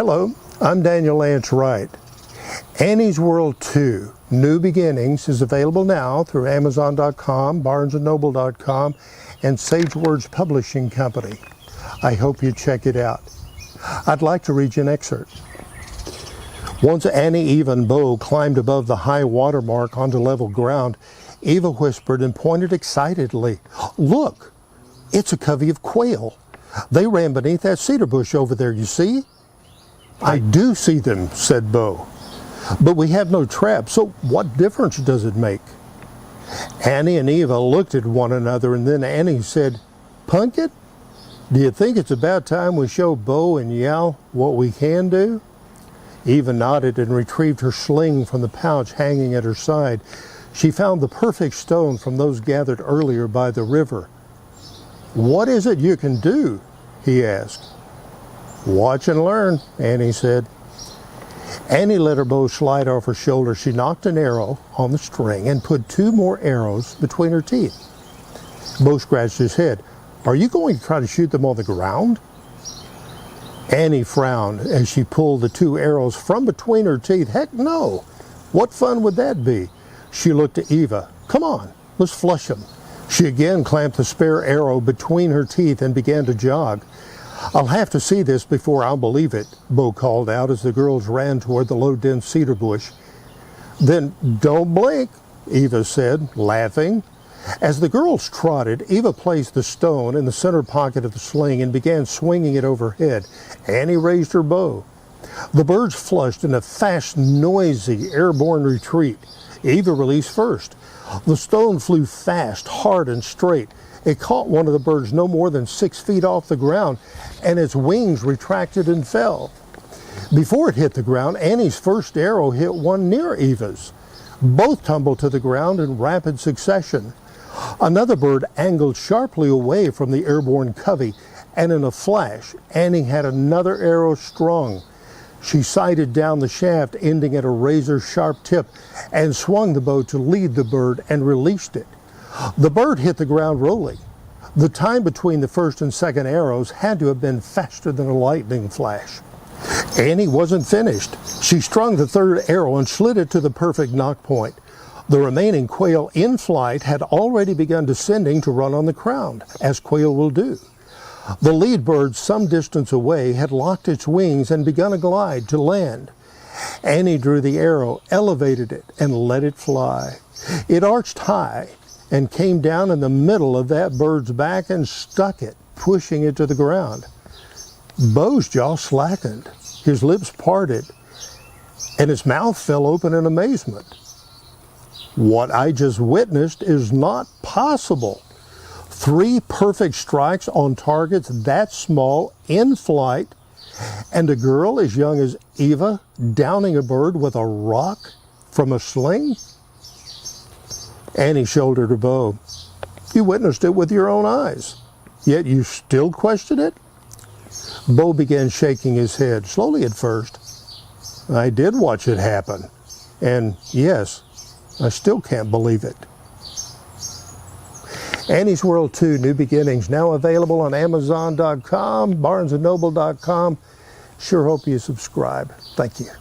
Hello, I'm Daniel Lance Wright. Annie's World 2, New Beginnings, is available now through Amazon.com, BarnesandNoble.com, and Sagewords Publishing Company. I hope you check it out. I'd like to read you an excerpt. Once Annie, Eva, and Bo climbed above the high water mark onto level ground, Eva whispered and pointed excitedly, "Look, it's a covey of quail. They ran beneath that cedar bush over there, you see?" "I do see them," said Bo. "But we have no trap, so what difference does it make?" Annie and Eva looked at one another, and then Annie said, "Pumpkin, do you think it's about time we show Bo and Yal what we can do?" Eva nodded and retrieved her sling from the pouch hanging at her side. She found the perfect stone from those gathered earlier by the river. "What is it you can do?" he asked. "Watch and learn," Annie said. Annie let her bow slide off her shoulder. She knocked an arrow on the string and put 2 more arrows between her teeth. Bo scratched his head. "Are you going to try to shoot them on the ground?" Annie frowned as she pulled the 2 arrows from between her teeth. "Heck no! What fun would that be?" She looked at Eva. "Come on, let's flush them." She again clamped the spare arrow between her teeth and began to jog. "I'll have to see this before I'll believe it," Bo called out as the girls ran toward the low, dense cedar bush. "Then don't blink," Eva said, laughing. As the girls trotted, Eva placed the stone in the center pocket of the sling and began swinging it overhead. Annie raised her bow. The birds flushed in a fast, noisy, airborne retreat. Eva released first. The stone flew fast, hard, and straight. It caught one of the birds no more than 6 feet off the ground, and its wings retracted and fell. Before it hit the ground, Annie's first arrow hit one near Eva's. Both tumbled to the ground in rapid succession. Another bird angled sharply away from the airborne covey, and in a flash, Annie had another arrow strung. She sighted down the shaft, ending at a razor-sharp tip, and swung the bow to lead the bird and released it. The bird hit the ground rolling. The time between the first and second arrows had to have been faster than a lightning flash. Annie wasn't finished. She strung the 3rd arrow and slid it to the perfect knock point. The remaining quail in flight had already begun descending to run on the ground, as quail will do. The lead bird, some distance away, had locked its wings and begun a glide to land. Annie drew the arrow, elevated it, and let it fly. It arched high and came down in the middle of that bird's back and stuck it, pushing it to the ground. Bo's jaw slackened, his lips parted, and his mouth fell open in amazement. What I just witnessed is not possible. 3 perfect strikes on targets that small in flight, and a girl as young as Eva downing a bird with a rock from a sling? Annie shouldered her bow. "You witnessed it with your own eyes, yet you still question it?" Bo began shaking his head, slowly at first. "I did watch it happen, and yes, I still can't believe it." Annie's World 2, New Beginnings, now available on Amazon.com, BarnesandNoble.com. Sure hope you subscribe. Thank you.